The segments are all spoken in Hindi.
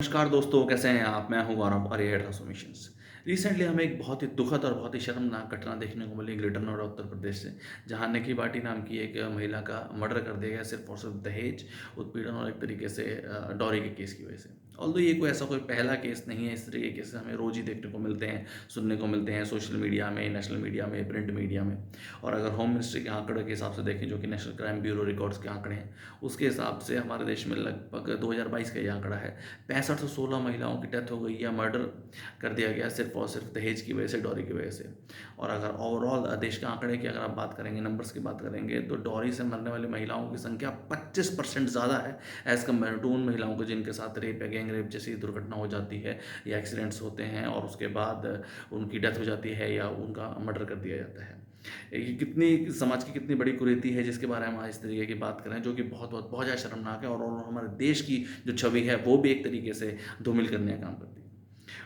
नमस्कार दोस्तों, कैसे हैं आप? मैं हूँ गौरव आर्य ट्रांसफॉर्मेशंस। रिसेंटली हमें एक बहुत ही दुखद और बहुत ही शर्मनाक घटना देखने को मिली ग्रेटर नोएडा उत्तर प्रदेश से, जहाँ निकी बाटी नाम की एक महिला का मर्डर कर दिया गया सिर्फ और सिर्फ दहेज उत्पीड़न और एक तरीके से डॉरी के केस की वजह से। ऑल्दो ये कोई ऐसा कोई पहला केस नहीं है, इस तरीके के केस हमें रोज़ ही देखने को मिलते हैं, सुनने को मिलते हैं सोशल मीडिया में, नेशनल मीडिया में, प्रिंट मीडिया में। और अगर होम मिनिस्ट्री के आंकड़े के हिसाब से देखें, जो कि नेशनल क्राइम ब्यूरो रिकॉर्ड्स के आंकड़े हैं, उसके हिसाब से हमारे देश में लगभग 2022 का ये आंकड़ा है, 65 से 16 महिलाओं की डेथ हो गई या मर्डर कर दिया गया सिर्फ और सिर्फ दहेज की वजह से, डॉरी की वजह से। और अगर ओवरऑल देश के आंकड़े की अगर आप बात करेंगे, नंबर्स की बात करेंगे, तो डॉरी से मरने वाली महिलाओं की संख्या 25% ज़्यादा है एज़ कम्पेयर टू उन महिलाओं को जिनके साथ रेप या गैंग रेप जैसी दुर्घटना हो जाती है या एक्सीडेंट्स होते हैं और उसके बाद उनकी डेथ हो जाती है या उनका मर्डर कर दिया जाता है। ये कितनी समाज की कितनी बड़ी कुरीति है जिसके बारे में आज इस तरीके की बात करें, जो कि बहुत बहुत बहुत ज़्यादा शर्मनाक है और हमारे देश की जो छवि है वो भी एक तरीके से धूमिल करने का काम करती है।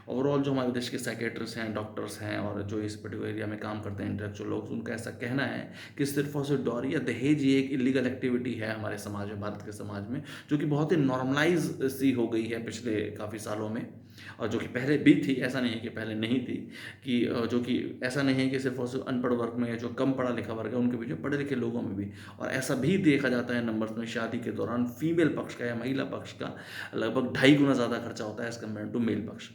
ओवरऑल जो हमारे देश के साइकेट्रिस्ट हैं, डॉक्टर्स हैं और जो इस पर्टिकुलर एरिया में काम करते हैं इंटेलेक्चुअल लोग, उनका ऐसा कहना है कि सिर्फ और सिर्फ डॉरी या दहेज ये एक इलीगल एक्टिविटी है हमारे समाज में, भारत के समाज में, जो कि बहुत ही नॉर्मलाइज सी हो गई है पिछले काफ़ी सालों में। और जो कि पहले भी थी, ऐसा नहीं है कि पहले नहीं थी, कि जो कि ऐसा नहीं है कि सिर्फ और सिर्फ अनपढ़ वर्ग में या जो कम पढ़ा लिखा वर्ग है उनके बीच में, पढ़े लिखे लोगों में भी। और ऐसा भी देखा जाता है नंबर्स में, शादी के दौरान फीमेल पक्ष का या महिला पक्ष का लगभग 2.5 गुना ज़्यादा खर्चा होता है एज़ कम्पेयर टू मेल पक्ष।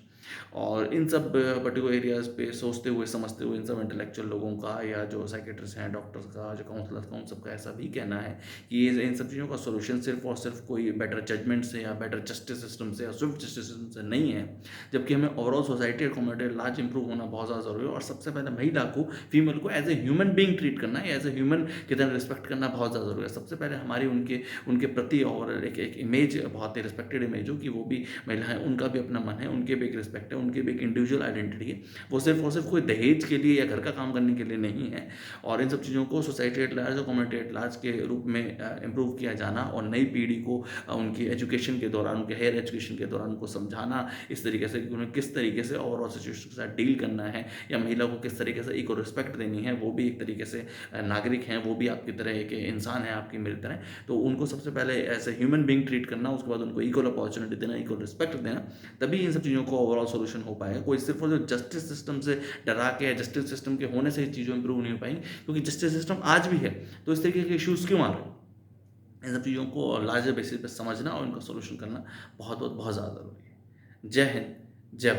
और इन सब पर्टिकुलर एरियाज़ पे सोचते हुए, समझते हुए इन सब इंटेलेक्चुअल लोगों का या जो साइकियाट्रिस्ट हैं, डॉक्टर्स का, जो काउंसलर्स का, उन सबका ऐसा भी कहना है कि ये इन सब चीज़ों का सॉल्यूशन सिर्फ और सिर्फ कोई बेटर जजमेंट से या बेटर जस्टिस सिस्टम से या स्विफ्ट जस्टिस सिस्टम से नहीं है, जबकि हमें ओवरऑल सोसाइटी और कम्युनिटी लार्ज इंप्रूव होना बहुत ज़्यादा ज़रूरी है। और सबसे पहले महिला को, फीमेल को as a human being treat करना है, एज ए ह्यूमन की तरह रिस्पेक्ट करना बहुत ज़्यादा ज़रूरी है। सबसे पहले हमारी उनके उनके प्रति और एक इमेज, बहुत ही रिस्पेक्टेड इमेज हो कि वो भी महिला है, उनका भी अपना मन है, उनके भी एक रिस्पेक्ट है, उनकी भी एक इंडिविजुअल आइडेंटिटी है। वो सिर्फ और सिर्फ कोई दहेज के लिए या घर का काम करने के लिए नहीं है। और इन सब चीज़ों को सोसाइटी एट लार्ज और कम्युनिटी एट लार्ज के रूप में इम्प्रूव किया जाना और नई पीढ़ी को उनकी एजुकेशन के दौरान, उनके हायर एजुकेशन के दौरान उनको समझाना इस तरीके से कि उन्हें किस तरीके से ओवरऑल सिचुएशन के साथ डील करना है या महिला को किस तरीके से इक्वल रिस्पेक्ट देनी है, वो भी एक तरीके से नागरिक हैं, वो भी आपकी तरह एक इंसान है, आपकी मेरी तरह। तो उनको सबसे पहले as a human being treat करना, उसके बाद उनको इक्वल अपॉर्चुनिटी देना, इक्वल रिस्पेक्ट देना, तभी इन सब चीज़ों को ओवरऑल सोल्यूशन हो पाएगा। कोई सिर्फ और सिर्फ जस्टिस सिस्टम से डरा के या जस्टिस सिस्टम के होने से चीज़ें इंप्रूव नहीं हो पाएंगी, क्योंकि जस्टिस सिस्टम आज भी है, तो इस तरीके के इश्यूज़ क्यों आ रहे हैं? इन सब चीज़ों को लार्जर बेसिस पे समझना और इनका सोल्यूशन करना बहुत बहुत बहुत ज़्यादा ज़रूरी है। जय हिंद, जय भारत।